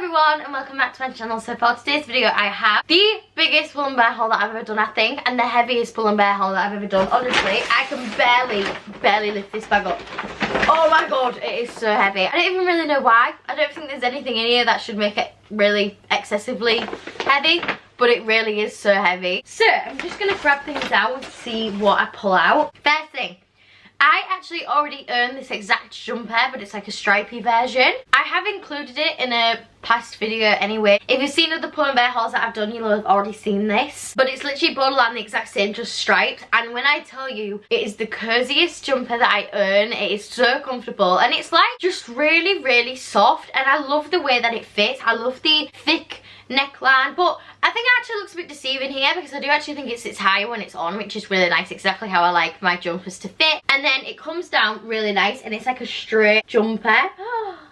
everyone and welcome back to my channel. So for today's video I have the biggest Pull and Bear haul that I've ever done, I think, and the heaviest Pull and Bear haul that I've ever done. Honestly, I can barely lift this bag up. Oh my god, it is so heavy. I don't even really know why. I don't think there's anything in here that should make it really excessively heavy, but it really is so heavy. So I'm just gonna grab things out and see what I pull out. First thing, I actually already own this exact jumper, but it's like a stripy version. I have included it in a past video anyway. If you've seen other Pull and Bear hauls that I've done, you'll have already seen this. But it's literally borderline the exact same, just striped. And when I tell you, it is the coziest jumper that I own. It is so comfortable. And it's like just really, really soft. And I love the way that it fits. I love the thick neckline, but I think it actually looks a bit deceiving here because I do actually think it sits higher when it's on, which is really nice, exactly how I like my jumpers to fit. And then it comes down really nice and it's like a straight jumper.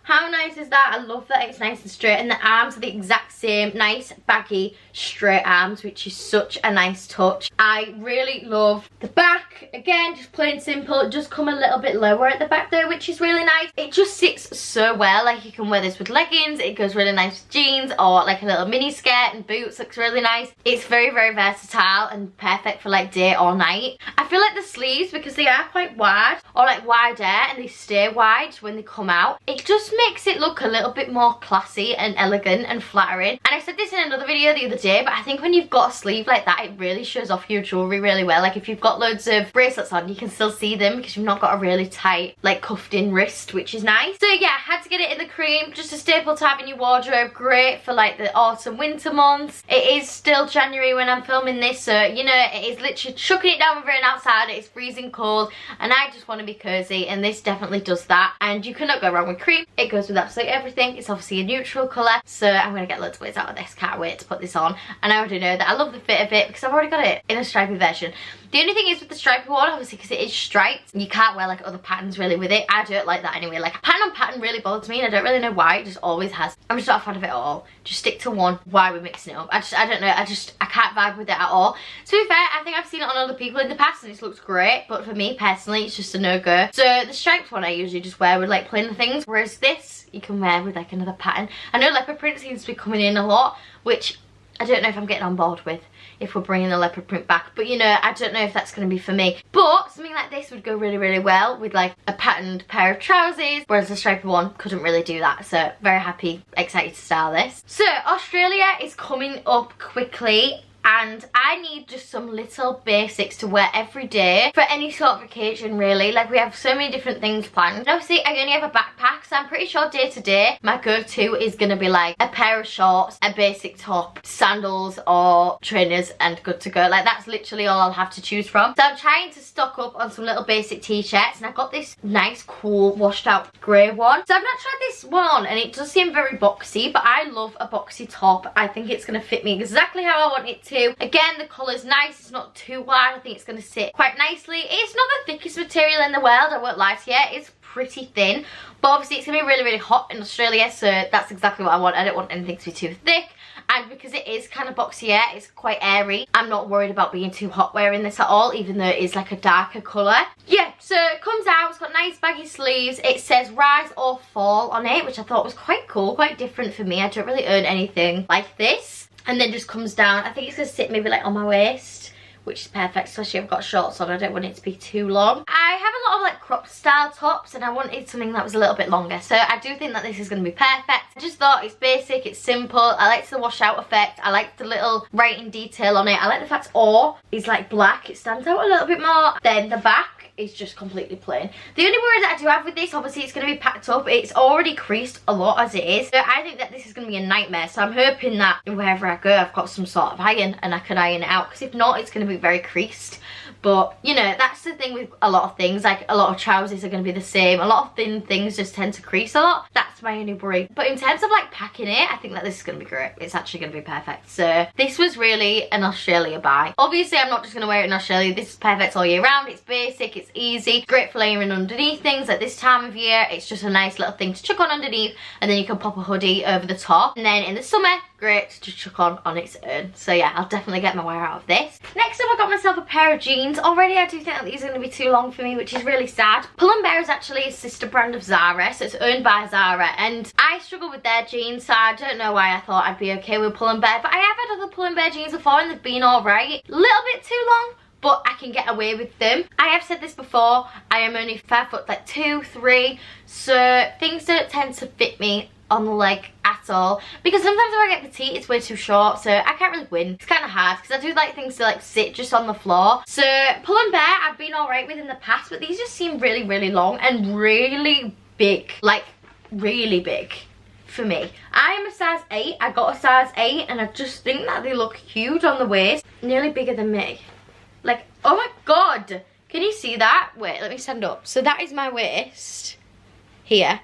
How nice is that? I love that it's nice and straight, and the arms are the exact same, nice baggy straight arms, which is such a nice touch. I really love the back. Again, just plain simple. It does come a little bit lower at the back though, which is really nice. It just sits so well. Like, you can wear this with leggings, it goes really nice with jeans, or like a little mini skirt and boots. Looks really nice. It's very, very versatile and perfect for like day or night. I feel like the sleeves, because they are quite wide or like wider and they stay wide when they come out, it just makes it look a little bit more classy and elegant and flattering. And I said this in another video the other day, but I think when you've got a sleeve like that, it really shows off your jewellery really well. Like, if you've got loads of bracelets on, you can still see them because you've not got a really tight, like, cuffed in wrist, which is nice. So yeah, I had to get it in the cream. Just a staple to have in your wardrobe. Great for like the autumn winter months. It is still January when I'm filming this, so you know, it is literally chucking it down with rain outside. It's freezing cold and I just want to be cozy, and this definitely does that. And you cannot go wrong with cream. It goes with absolutely everything. It's obviously a neutral colour, so I'm going to get loads of ways out of this. Can't wait to put this on. And I already know that I love the fit of it because I've already got it in a stripy version. The only thing is with the stripy one, obviously, because it is striped, you can't wear like other patterns really with it. I don't like that anyway. Like, pattern on pattern really bothers me, and I don't really know why. It just always has. I'm just not a fan of it at all. Just stick to one. Why we're mixing it up? I don't know. I can't vibe with it at all. To be fair, I think I've seen it on other people in the past and it looks great, but for me personally, it's just a no-go. So the striped one I usually just wear with like plain things, whereas this you can wear with like another pattern. I know leopard print seems to be coming in a lot, which I don't know if I'm getting on board with, if we're bringing the leopard print back, but you know, I don't know if that's going to be for me. But something like this would go really, really well with like a patterned pair of trousers, whereas the striped one couldn't really do that. So very happy, excited to style this. So Australia is coming up quickly, and I need just some little basics to wear every day for any sort of occasion, really. Like, we have so many different things planned. And obviously, I only have a backpack, so I'm pretty sure day to day, my go-to is gonna be like a pair of shorts, a basic top, sandals or trainers, and good to go. Like, that's literally all I'll have to choose from. So I'm trying to stock up on some little basic t-shirts, and I've got this nice, cool, washed out grey one. So I've not tried this one on, and it does seem very boxy, but I love a boxy top. I think it's gonna fit me exactly how I want it to. Again, the colour's nice, it's not too wide. I think it's going to sit quite nicely. It's not the thickest material in the world, I won't lie to you. It's pretty thin, but obviously it's going to be really, really hot in Australia, so that's exactly what I want. I don't want anything to be too thick. And because it is kind of boxier, it's quite airy, I'm not worried about being too hot wearing this at all, even though it is like a darker colour. Yeah, so it comes out, it's got nice baggy sleeves. It says rise or fall on it, which I thought was quite cool, quite different for me. I don't really own anything like this. And then just comes down. I think it's going to sit maybe like on my waist, which is perfect, especially if I've got shorts on. I don't want it to be too long. I have a lot of like crop style tops, and I wanted something that was a little bit longer, so I do think that this is going to be perfect. I just thought it's basic, it's simple. I like the wash out effect. I like the little writing detail on it. I like the fact "or" is like black. It stands out a little bit more than the back. It's just completely plain. The only worry that I do have with this, obviously it's going to be packed up. It's already creased a lot as it is. So I think that this is going to be a nightmare. So I'm hoping that wherever I go, I've got some sort of iron and I can iron it out. Because if not, it's going to be very creased. But, you know, that's the thing with a lot of things. Like, a lot of trousers are going to be the same. A lot of thin things just tend to crease a lot. That's my only worry. But in terms of, like, packing it, I think that this is going to be great. It's actually going to be perfect. So, this was really an Australia buy. Obviously, I'm not just going to wear it in Australia. This is perfect all year round. It's basic. It's easy. Great for layering underneath things at this time of year. It's just a nice little thing to chuck on underneath. And then you can pop a hoodie over the top. And then in the summer, great to just chuck on its own. So yeah, I'll definitely get my wear out of this. Next up, I got myself a pair of jeans. Already I do think that these are going to be too long for me, which is really sad. Pull & Bear is actually a sister brand of Zara, so it's owned by Zara, and I struggle with their jeans, so I don't know why I thought I'd be okay with Pull & Bear, but I have had other Pull & Bear jeans before and they've been alright. A little bit too long, but I can get away with them. I have said this before, I am only 5 foot like 2, 3, so things don't tend to fit me on the leg at all, because sometimes if I get petite it's way too short, so I can't really win. It's kind of hard because I do like things to like sit just on the floor. So Pull & Bear I've been alright with in the past, but these just seem really, really long and really big, like really big for me. I am a size 8, I got a size 8, and I just think that they look huge on the waist, nearly bigger than me. Like, oh my god, can you see that? Wait, let me stand up. So that is my waist here.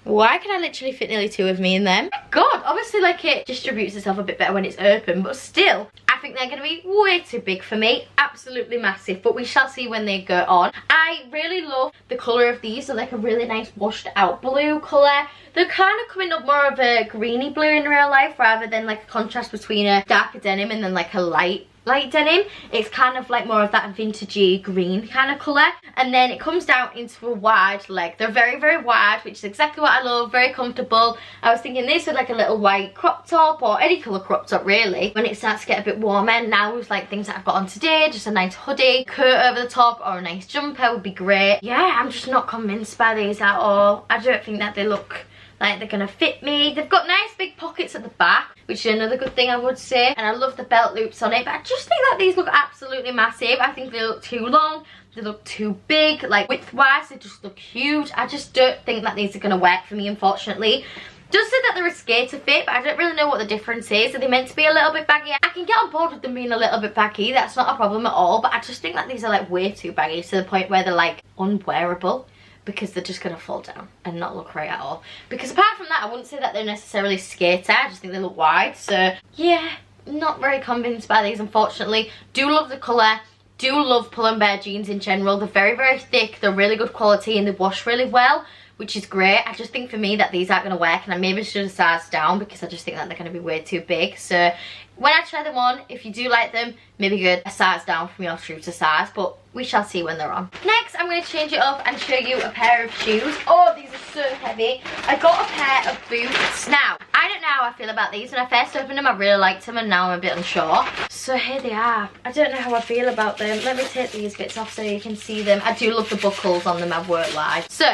Why can I literally fit nearly 2 of me in them? Oh my god, obviously like it distributes itself a bit better when it's open, but still, I think they're going to be way too big for me. Absolutely massive, but we shall see when they go on. I really love the colour of these. They're like a really nice washed out blue colour. They're kind of coming up more of a greeny blue in real life, rather than like a contrast between a darker denim and then like a light denim. It's kind of like more of that vintagey green kind of colour, and then it comes down into a wide leg. They're very, very wide, which is exactly what I love. Very comfortable. I was thinking this with like a little white crop top, or any colour crop top really, when it starts to get a bit warmer. Now with like things that I've got on today, just a nice hoodie, coat over the top, or a nice jumper would be great. Yeah, I'm just not convinced by these at all. I don't think that they look like they're gonna fit me. They've got nice big pockets at the back, which is another good thing I would say, and I love the belt loops on it, but I just think that these look absolutely massive. I think they look too long, they look too big, like width wise they just look huge. I just don't think that these are gonna work for me, unfortunately. Just said that they're a skater fit, but I don't really know what the difference is. Are they meant to be a little bit baggy? I can get on board with them being a little bit baggy, that's not a problem at all, but I just think that these are like way too baggy to the point where they're like unwearable, because they're just gonna fall down and not look right at all. Because apart from that, I wouldn't say that they're necessarily skater, I just think they look wide. So yeah, not very convinced by these, unfortunately. Do love the colour, do love Pull & Bear jeans in general. They're very, very thick, they're really good quality, and they wash really well, which is great. I just think for me that these aren't gonna work, and I maybe should have sized down because I just think that they're gonna be way too big. So when I try them on, if you do like them, maybe go a size down from your true to size, but we shall see when they're on. Next, I'm going to change it up and show you a pair of shoes. Oh, these are so heavy. I got a pair of boots. Now, I don't know how I feel about these. When I first opened them, I really liked them, and now I'm a bit unsure. So here they are. I don't know how I feel about them. Let me take these bits off so you can see them. I do love the buckles on them, I won't lie. So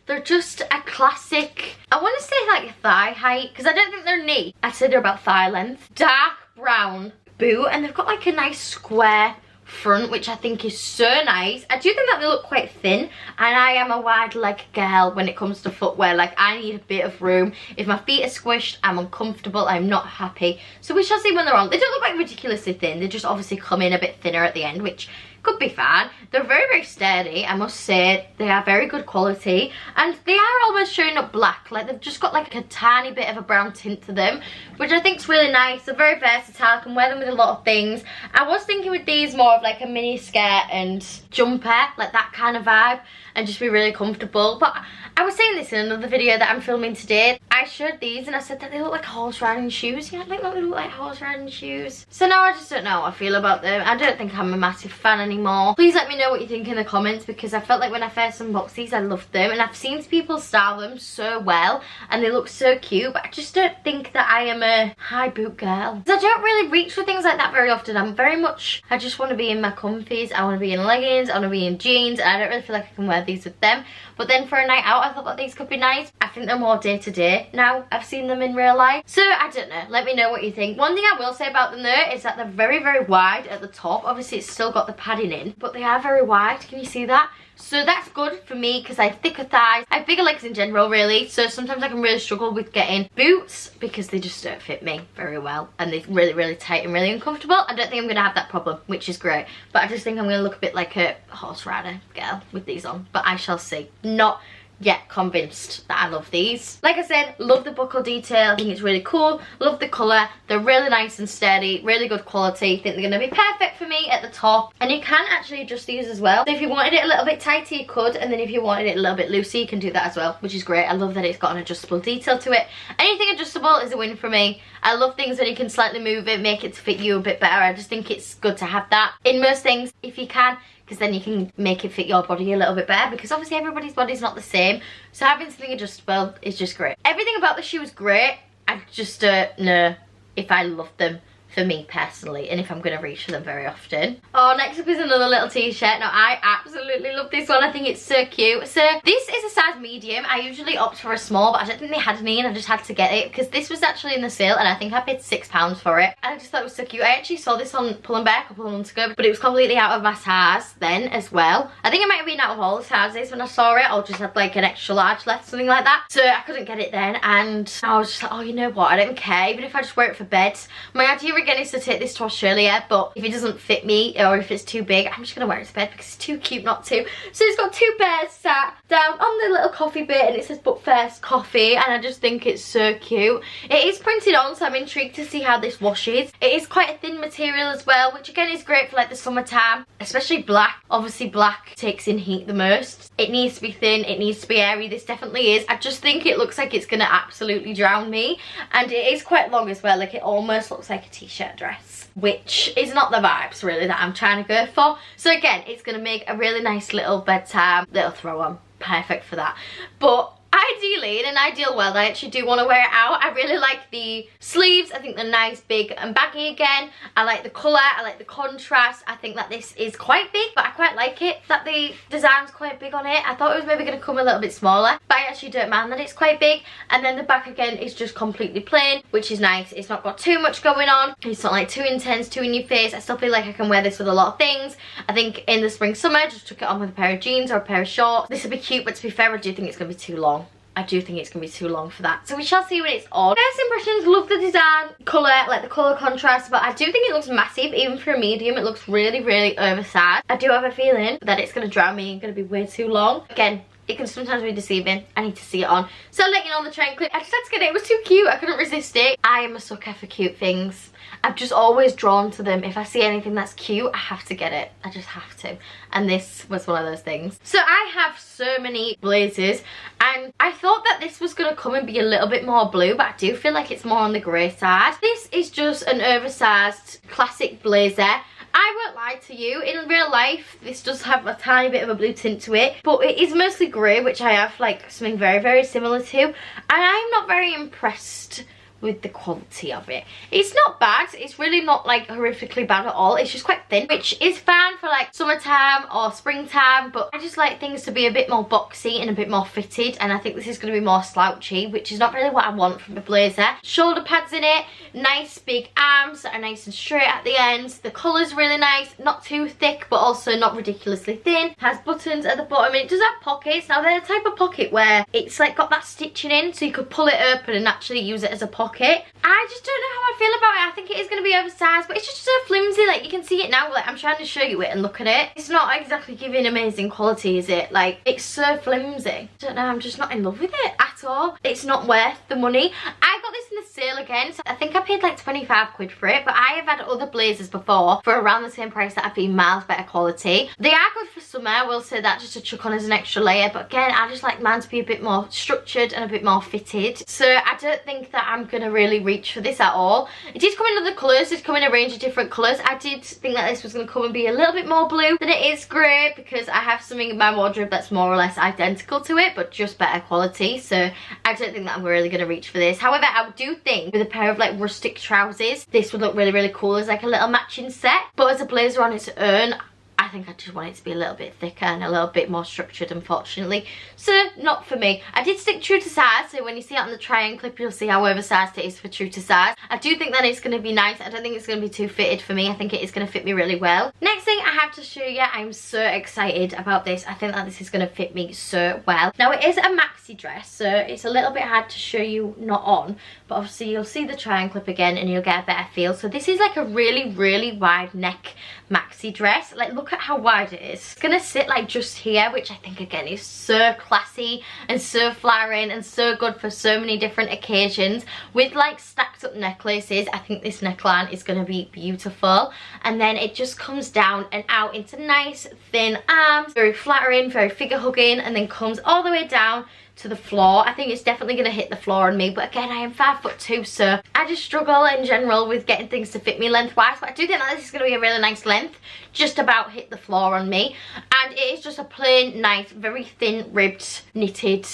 they're just a classic, I want to say like thigh height, because I don't think they're knee. I'd say they're about thigh length. Dark brown boot, and they've got like a nice square front, which I think is so nice. I do think that they look quite thin, and I am a wide leg girl when it comes to footwear. Like, I need a bit of room. If my feet are squished, I'm uncomfortable, I'm not happy. So we shall see when they're on. They don't look like ridiculously thin, they just obviously come in a bit thinner at the end, which could be fine. They're very, very sturdy, I must say. They are very good quality, and they are almost showing up black. Like, they've just got like a tiny bit of a brown tint to them, which I think is really nice. They're very versatile, I can wear them with a lot of things. I was thinking with these more of like a mini skirt and jumper, like that kind of vibe, and just be really comfortable. But I was saying this in another video that I'm filming today. I showed these and I said that they look like horse riding shoes. Yeah, like they look like horse riding shoes. So now I just don't know how I feel about them. I don't think I'm a massive fan anymore. Please let me know what you think in the comments, because I felt like when I first unboxed these, I loved them, and I've seen people style them so well and they look so cute, but I just don't think that I am a high boot girl. I don't really reach for things like that very often. I'm very much, I just want to be in my comfies, I want to be in leggings, I want to be in jeans, and I don't really feel like I can wear these with them. But then for a night out, I thought that these could be nice. I think they're more day to day now I've seen them in real life. So I don't know, let me know what you think. One thing I will say about them though is that they're very, very wide at the top. Obviously it's still got the padding in, but they are very wide. Can you see that? So that's good for me because I have thicker thighs. I have bigger legs in general really, so sometimes I can really struggle with getting boots because they just don't fit me very well, and they're really, really tight and really uncomfortable. I don't think I'm going to have that problem, which is great, but I just think I'm going to look a bit like a horse rider girl with these on, but I shall see. Not yet convinced that I love these. Like I said, love the buckle detail, I think it's really cool, love the colour, they're really nice and sturdy, really good quality. Think they're going to be perfect for me at the top, and you can actually adjust these as well. So if you wanted it a little bit tighter you could, and then if you wanted it a little bit looser you can do that as well, which is great. I love that it's got an adjustable detail to it. Anything adjustable is a win for me. I love things when you can slightly move it, make it to fit you a bit better. I just think it's good to have that in most things if you can, because then you can make it fit your body a little bit better, because obviously everybody's body's not the same. So having something adjustable is just great. Everything about the shoe is great. I just don't know if I love them for me personally, and if I'm going to reach for them very often. Oh, next up is another little t-shirt. Now I absolutely love this one. I think it's so cute. So this is a size medium. I usually opt for a small, but I don't think they had any, and I just had to get it because this was actually in the sale, and I think I paid £6 for it, and I just thought it was so cute. I actually saw this on Pull & Bear a couple of months ago, but it was completely out of my size then as well. I think it might have been out of all the sizes when I saw it, or just had like an extra large left, something like that. So I couldn't get it then, and I was just like, oh, you know what, I don't care, even if I just wear it for bed. My idea again is to take this to Australia, but if it doesn't fit me or if it's too big, I'm just gonna wear it to bed because it's too cute not to. So it's got two bears sat down on the little coffee bit, and it says but first coffee, and I just think it's so cute. It is printed on, so I'm intrigued to see how this washes. It is quite a thin material as well, which again is great for like the summertime, especially black. Obviously black takes in heat the most. It needs to be thin, it needs to be airy. This definitely is. I just think it looks like it's gonna absolutely drown me, and it is quite long as well. Like it almost looks like a t-shirt dress, which is not the vibes really that I'm trying to go for. So again, it's going to make a really nice little bedtime little throw on, perfect for that. But ideally, in an ideal world, I actually do want to wear it out. I really like the sleeves. I think they're nice, big and baggy again. I like the colour, I like the contrast. I think that this is quite big, but I quite like it that the design's quite big on it. I thought it was maybe going to come a little bit smaller, but I actually don't mind that it's quite big. And then the back again is just completely plain, which is nice. It's not got too much going on. It's not like too intense, too in your face. I still feel like I can wear this with a lot of things. I think in the spring, summer, just took it on with a pair of jeans or a pair of shorts. This would be cute, but to be fair, I do think it's going to be too long. I do think it's going to be too long for that. So we shall see when it's on. First impressions, love the design, colour, like the colour contrast, but I do think it looks massive. Even for a medium, it looks really, really oversized. I do have a feeling that it's going to drown me and going to be way too long. Again, it can sometimes be deceiving. I need to see it on. So I'll let you know on the train clip. I just had to get it. It was too cute. I couldn't resist it. I am a sucker for cute things. I'm just always drawn to them. If I see anything that's cute, I have to get it. I just have to. And this was one of those things. So I have so many blazers, and I thought that this was going to come and be a little bit more blue, but I do feel like it's more on the grey side. This is just an oversized classic blazer. I won't lie to you, in real life this does have a tiny bit of a blue tint to it, but it is mostly grey, which I have like something very, very similar to, and I'm not very impressed with the quality of it. It's not bad, it's really not like horrifically bad at all. It's just quite thin, which is fine for like summertime or springtime, but I just like things to be a bit more boxy and a bit more fitted, and I think this is going to be more slouchy, which is not really what I want from a blazer. Shoulder pads in it, nice big arms that are nice and straight at the ends. The colour's really nice, not too thick but also not ridiculously thin. Has buttons at the bottom, and it does have pockets. Now they're the type of pocket where it's like got that stitching in, so you could pull it open and actually use it as a pocket. I just don't know how I feel about it. I think it is going to be oversized, but it's just so flimsy. Like, you can see it now. Like, I'm trying to show you it and look at it. It's not exactly giving amazing quality, is it? Like, it's so flimsy. I don't know, I'm just not in love with it at all. It's not worth the money. I got this in the sale again, so I think I paid like 25 quid for it, but I have had other blazers before for around the same price that have been miles better quality. They are good for summer, I will say that, just to chuck on as an extra layer, but again, I just like mine to be a bit more structured and a bit more fitted. So I don't think that I'm going to really reach for this at all. It did come in other colours, it come in a range of different colours. I did think that this was going to come and be a little bit more blue than it is grey, because I have something in my wardrobe that's more or less identical to it, but just better quality. So I don't think that I'm really going to reach for this. However, I do think with a pair of like rustic trousers, this would look really, really cool as like a little matching set. But as a blazer on its own, I think I just want it to be a little bit thicker and a little bit more structured, unfortunately. So, not for me. I did stick true to size, so when you see it on the try-on clip, you'll see how oversized it is for true to size. I do think that it's going to be nice. I don't think it's going to be too fitted for me. I think it is going to fit me really well. Next thing I have to show you, I'm so excited about this. I think that this is going to fit me so well. Now, it is a maxi dress, so it's a little bit hard to show you not on, but obviously you'll see the try-on clip again and you'll get a better feel. So this is like a really, really wide neck maxi dress. Like, look at how wide it is. It's gonna sit like just here, which I think again is so classy and so flattering and so good for so many different occasions. With like stacked up necklaces, I think this neckline is gonna be beautiful. And then it just comes down and out into nice thin arms, very flattering, very figure hugging, and then comes all the way down to the floor. I think it's definitely going to hit the floor on me, but again, I am 5'2", so I just struggle in general with getting things to fit me lengthwise, but I do think that this is going to be a really nice length, just about hit the floor on me. And it is just a plain, nice, very thin ribbed knitted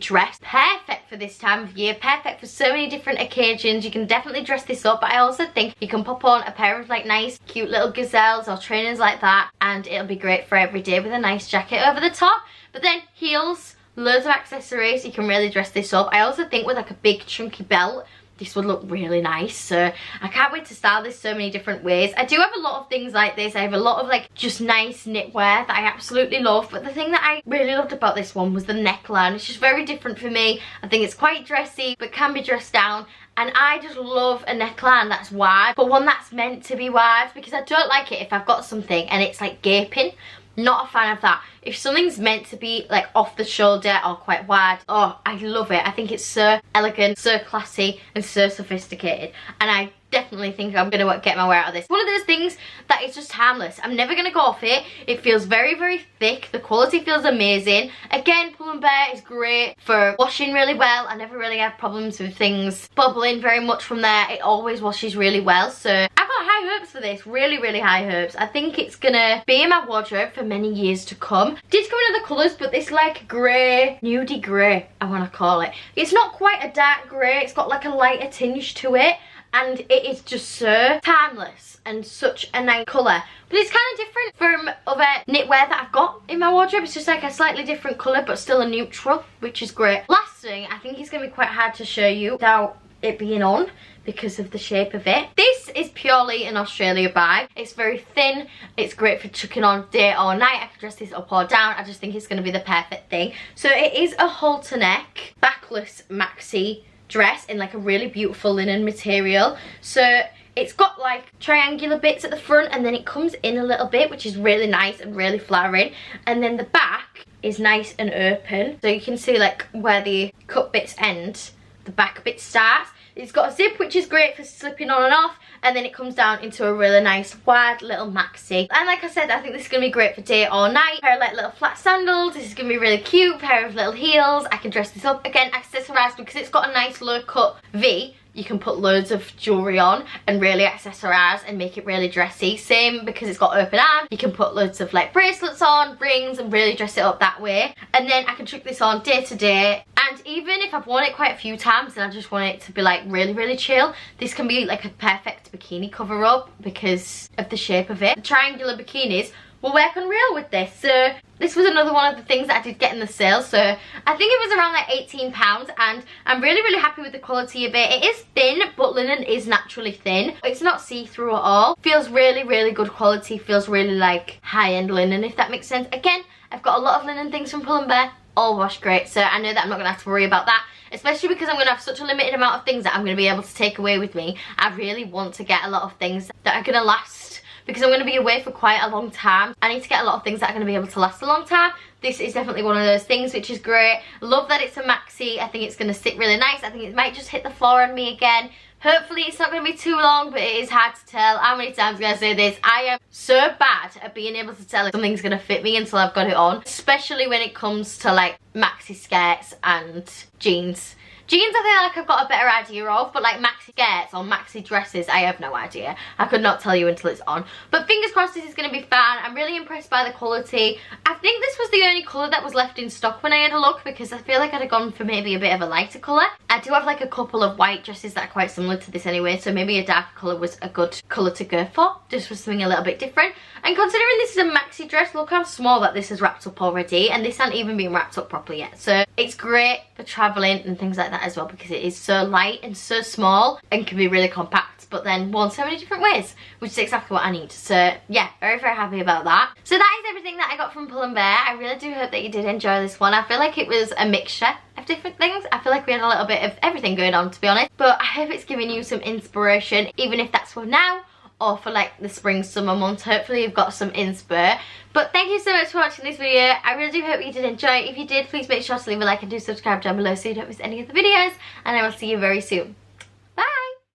dress, perfect for this time of year, perfect for so many different occasions. You can definitely dress this up, but I also think you can pop on a pair of like nice cute little gazelles or trainers like that, and it'll be great for every day with a nice jacket over the top. But then heels, loads of accessories, you can really dress this up. I also think with like a big chunky belt, this would look really nice, so I can't wait to style this so many different ways. I do have a lot of things like this. I have a lot of like just nice knitwear that I absolutely love, but the thing that I really loved about this one was the neckline. It's just very different for me. I think it's quite dressy but can be dressed down, and I just love a neckline that's wide, but one that's meant to be wide, because I don't like it if I've got something and it's like gaping. Not a fan of that. If something's meant to be like off the shoulder or quite wide, oh, I love it. I think it's so elegant, so classy, and so sophisticated, and I definitely think I'm gonna get my wear out of this. One of those things that is just harmless. I'm never gonna go off it. It feels very, very thick. The quality feels amazing. Again, Pull & Bear is great for washing really well. I never really have problems with things bubbling very much from there. It always washes really well, so I've got high hopes for this. Really, really high hopes. I think it's gonna be in my wardrobe for many years to come. Did come in other colours, but this like grey, nudie grey, I want to call it. It's not quite a dark grey. It's got like a lighter tinge to it, and it is just so timeless and such a nice colour. But it's kind of different from other knitwear that I've got in my wardrobe. It's just like a slightly different colour, but still a neutral, which is great. Last thing, I think it's going to be quite hard to show you without it being on, because of the shape of it. This is purely an Australia buy. It's very thin. It's great for chucking on day or night. I can dress this up or down. I just think it's going to be the perfect thing. So it is a halter neck, backless maxi dress in like a really beautiful linen material. So it's got like triangular bits at the front, and then it comes in a little bit, which is really nice and really flattering. And then the back is nice and open, so you can see like where the cut bits end, the back bit starts. It's got a zip, which is great for slipping on and off, and then it comes down into a really nice wide little maxi. And like I said, I think this is going to be great for day or night. Pair of like little flat sandals. This is going to be really cute. Pair of little heels. I can dress this up. Again, accessorised, because it's got a nice low cut V. You can put loads of jewellery on and really accessorise and make it really dressy. Same because it's got open arm. You can put loads of like bracelets on, rings, and really dress it up that way. And then I can chuck this on day to day. And even if I've worn it quite a few times and I just want it to be like really, really chill, this can be like a perfect bikini cover up because of the shape of it. The triangular bikinis will work unreal with this. So this was another one of the things that I did get in the sale. So I think it was around like £18, and I'm really, really happy with the quality of it. It is thin, but linen is naturally thin. It's not see-through at all. Feels really, really good quality. Feels really like high-end linen, if that makes sense. Again, I've got a lot of linen things from Pull & Bear, all wash great, so I know that I'm not going to have to worry about that, especially because I'm going to have such a limited amount of things that I'm going to be able to take away with me. I really want to get a lot of things that are going to last, because I'm going to be away for quite a long time. I need to get a lot of things that are going to be able to last a long time. This is definitely one of those things, which is great. Love that it's a maxi. I think it's going to sit really nice. I think it might just hit the floor on me again. Hopefully it's not going to be too long, but it is hard to tell. How many times can I say this? I am so bad at being able to tell if something's going to fit me until I've got it on. Especially when it comes to like maxi skirts and jeans. Jeans I feel like I've got a better idea of, but like maxi skirts or maxi dresses, I have no idea. I could not tell you until it's on. But fingers crossed this is going to be fun. I'm really impressed by the quality. I think this was the only colour that was left in stock when I had a look, because I feel like I'd have gone for maybe a bit of a lighter colour. I do have like a couple of white dresses that are quite similar to this anyway, so maybe a darker colour was a good colour to go for, just for something a little bit different. And considering this is a maxi dress, look how small that this is wrapped up already, and this hasn't even been wrapped up properly yet. So it's great for travelling and things like that as well, because it is so light and so small and can be really compact, but then worn so many different ways, which is exactly what I need. So yeah, very, very happy about that. So that is everything that I got from Pull & Bear. I really do hope that you did enjoy this one. I feel like it was a mixture of different things. I feel like we had a little bit of everything going on, to be honest, but I hope it's giving you some inspiration, even if that's for now or for like the spring summer months. Hopefully you've got some inspo. But thank you so much for watching this video. I really do hope you did enjoy it. If you did, please make sure to leave a like and do subscribe down below so you don't miss any of the videos, and I will see you very soon.